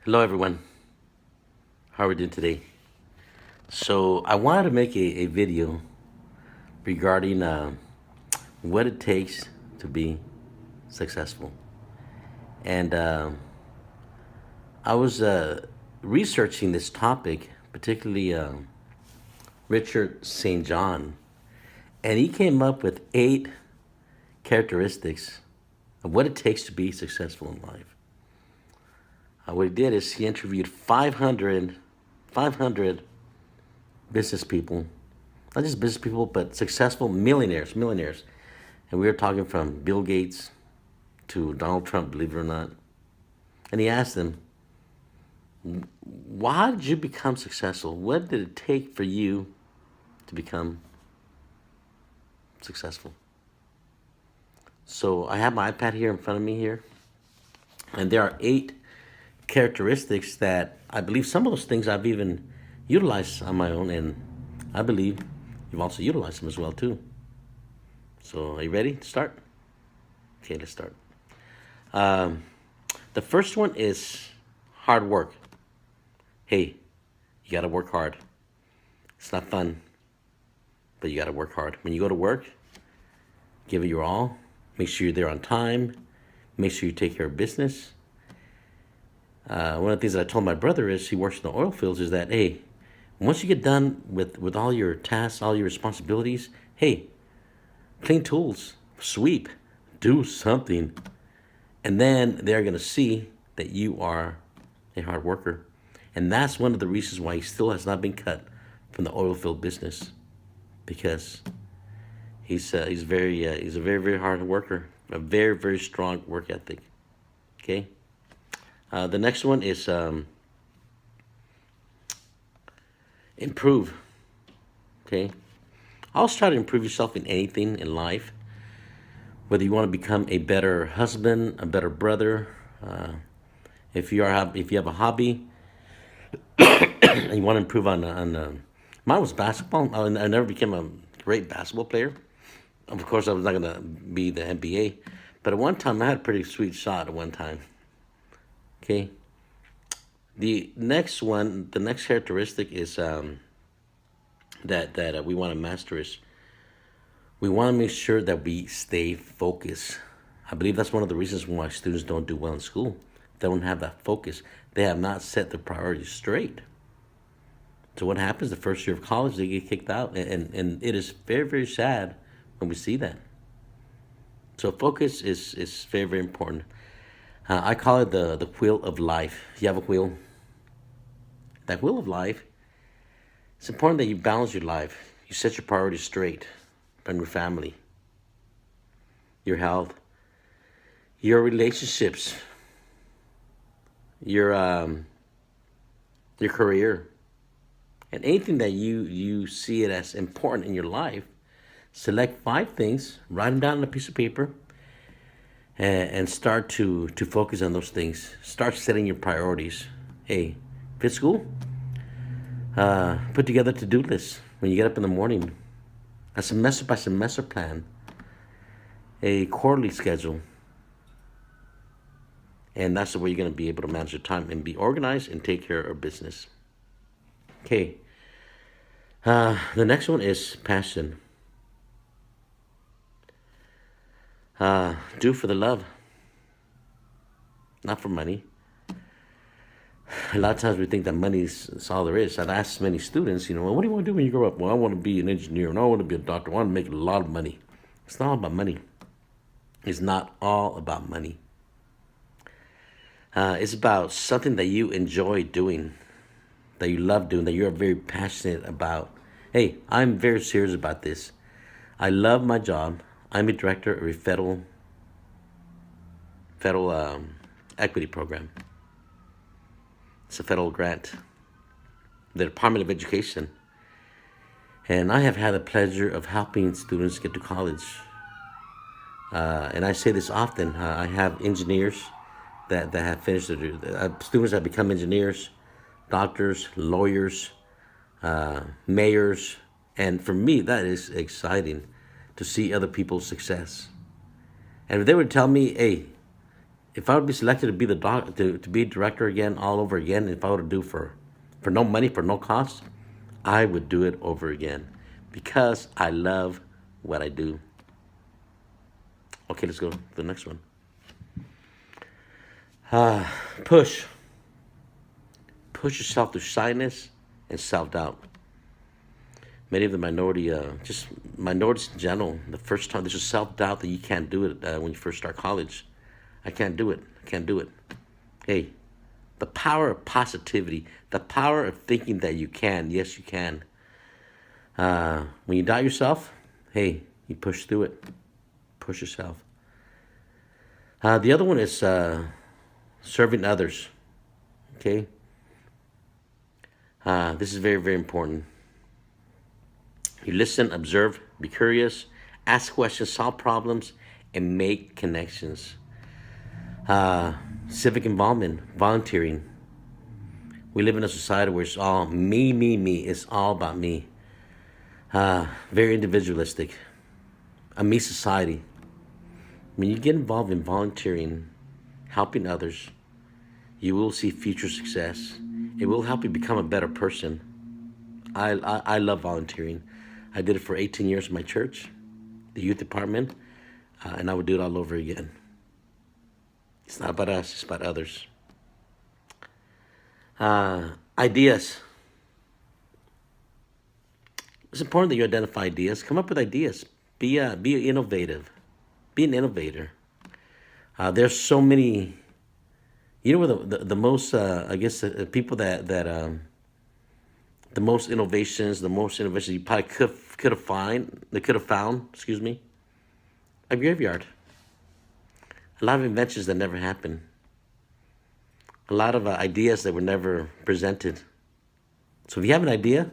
Hello, everyone. How are we doing today? So, I wanted to make a video regarding what it takes to be successful. And I was researching this topic, particularly Richard St. John, and he came up with 8 characteristics of what it takes to be successful in life. What he did is he interviewed 500 business people, not just business people, but successful millionaires. And we were talking from Bill Gates to Donald Trump, believe it or not. And he asked them, why did you become successful? What did it take for you to become successful? So I have my iPad here in front of me here, and there are 8 characteristics that I believe some of those things I've even utilized on my own, and I believe you've also utilized them as well too. So are you ready to start? Okay, let's start. Um, the first one is hard work. Hey, you gotta work hard. It's not fun, but you gotta work hard. When you go to work, give it your all. Make sure you're there on time. Make sure you take care of business. One of the things that I told my brother is he works in the oil fields is that, hey, once you get done with all your tasks, all your responsibilities, hey, clean tools, sweep, do something. And then they're going to see that you are a hard worker. And that's one of the reasons why he still has not been cut from the oil field business, because he's a very hard worker, a very strong work ethic. Okay. The next one is improve. Okay. Always try to improve yourself in anything in life. Whether you want to become a better husband, a better brother, if you have a hobby and you want to improve on mine was basketball. I never became a great basketball player. Of course, I was not gonna be the NBA, but at one time I had a pretty sweet shot. At one time, okay. The next characteristic is that we want to master is we want to make sure that we stay focused. I believe that's one of the reasons why students don't do well in school. They don't have that focus. They have not set their priorities straight. So what happens the first year of college, they get kicked out. And it is very sad when we see that. So focus is very important. I call it the wheel of life. You have a wheel. That wheel of life, it's important that you balance your life. You set your priorities straight from your family, your health, your relationships, your your career, and anything that you see it as important in your life. Select 5 things, write them down on a piece of paper, and start to focus on those things. Start setting your priorities. Hey, fit school, put together to-do lists when you get up in the morning. A semester by semester plan, a quarterly schedule, and that's the way you're going to be able to manage your time and be organized and take care of business. Okay. The next one is passion. Do for the love, not for money. A lot of times we think that money is all there is. I've asked many students, well, what do you want to do when you grow up? Well, I want to be an engineer, and I want to be a doctor. I want to make a lot of money. It's not all about money. It's not all about money. It's about something that you enjoy doing, that you love doing, that you're very passionate about. Hey, I'm very serious about this. I love my job. I'm a director of a federal equity program. It's a federal grant, the Department of Education. And I have had the pleasure of helping students get to college. And I say this often. I have engineers that have finished students that become engineers, doctors, lawyers, mayors. And for me, that is exciting to see other people's success. And if they would tell me, hey, If I would be selected to be to be director again, all over again, if I were to do for no money, for no cost, I would do it over again because I love what I do. Okay, let's go to the next one. Push. Push yourself through shyness and self-doubt. Many of the just minorities in general, the first time there's a self-doubt that you can't do it when you first start college. I can't do it. I can't do it. Hey, the power of positivity, the power of thinking that you can. Yes, you can. When you doubt yourself, hey, you push through it. Push yourself. The other one is serving others. Okay? This is very, very important. You listen, observe, be curious, ask questions, solve problems, and make connections. Civic involvement, volunteering. We live in a society where it's all me, me, me. It's all about me. Very individualistic. A me society. When you get involved in volunteering, helping others, you will see future success. It will help you become a better person. I love volunteering. I did it for 18 years in my church, the youth department, and I would do it all over again. It's not about us, it's about others. Ideas. It's important that you identify ideas. Come up with ideas. Be innovative. Be an innovator. There's so many. You know what the most I guess people that the most innovations you probably could have found. Excuse me. A graveyard. A lot of inventions that never happened. A lot of ideas that were never presented. So if you have an idea,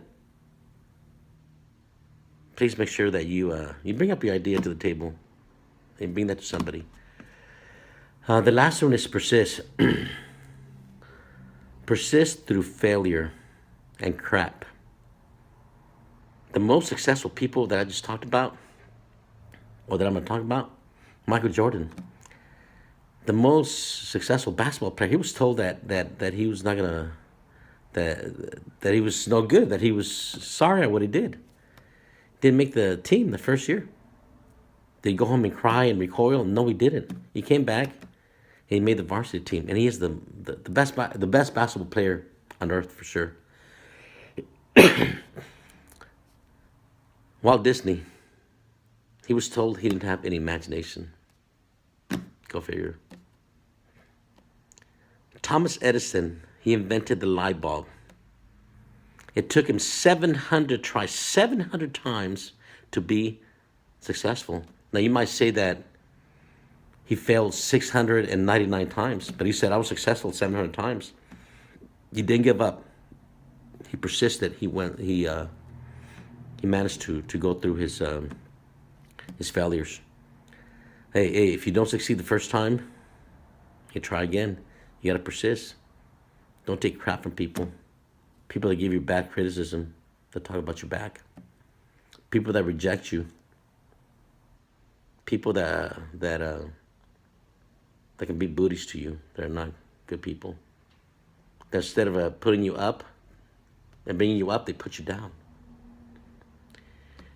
please make sure that you bring up your idea to the table and bring that to somebody. The last one is persist. Persist through failure and crap. The most successful people that I just talked about, or that I'm going to talk about, Michael Jordan. The most successful basketball player, he was told that he was not going to, that he was no good, that he was sorry at what he did. Didn't make the team the first year. Did he go home and cry and recoil? No, he didn't. He came back. He made the varsity team, and he is the best basketball player on earth for sure. Walt Disney, he was told he didn't have any imagination. Go figure. Thomas Edison, he invented the light bulb. It took him 700 times to be successful. Now you might say that he failed 699 times, but he said, I was successful 700 times. He didn't give up. He persisted. He managed to go through his failures. Hey, if you don't succeed the first time, you try again. You gotta persist. Don't take crap from people. People that give you bad criticism, that talk about your back. People that reject you. People that can be booties to you. They're not good people. That instead of putting you up and bringing you up, they put you down.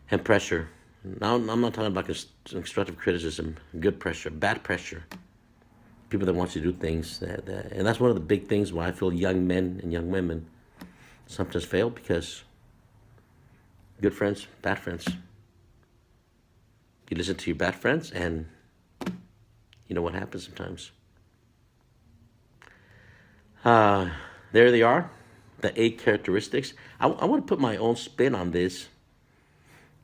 And pressure. Now, I'm not talking about constructive criticism, good pressure, bad pressure. People that want you to do things. And that's one of the big things why I feel young men and young women sometimes fail, because good friends, bad friends. You listen to your bad friends and you know what happens sometimes. There they are, the 8 characteristics. I want to put my own spin on this.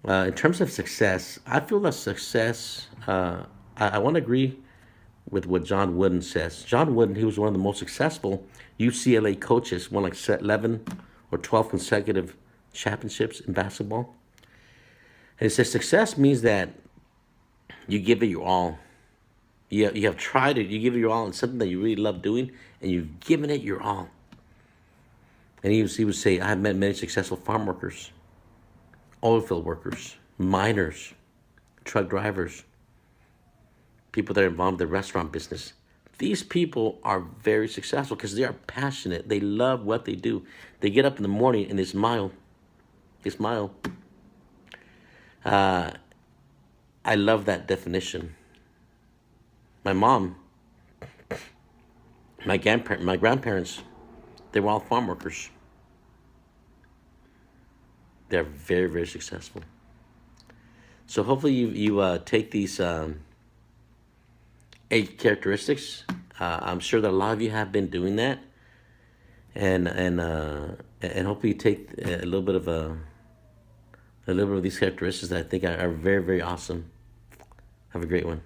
In terms of success, I feel that success, I want to agree with what John Wooden says. John Wooden, he was one of the most successful UCLA coaches, won like 11 or 12 consecutive championships in basketball. And he says success means that you give it your all. You have tried it, you give it your all in something that you really love doing, and you've given it your all. And he would say, I have met many successful farm workers, oil field workers, miners, truck drivers, people that are involved in the restaurant business, These people are very successful because they are passionate. They love what they do. They get up in the morning and they smile. They smile. I love that definition. My mom, my grandparents, they were all farm workers. They're very, very successful. So hopefully you take these 8 characteristics. I'm sure that a lot of you have been doing that, and hopefully you take a little bit of these characteristics that I think are very, very awesome. Have a great one.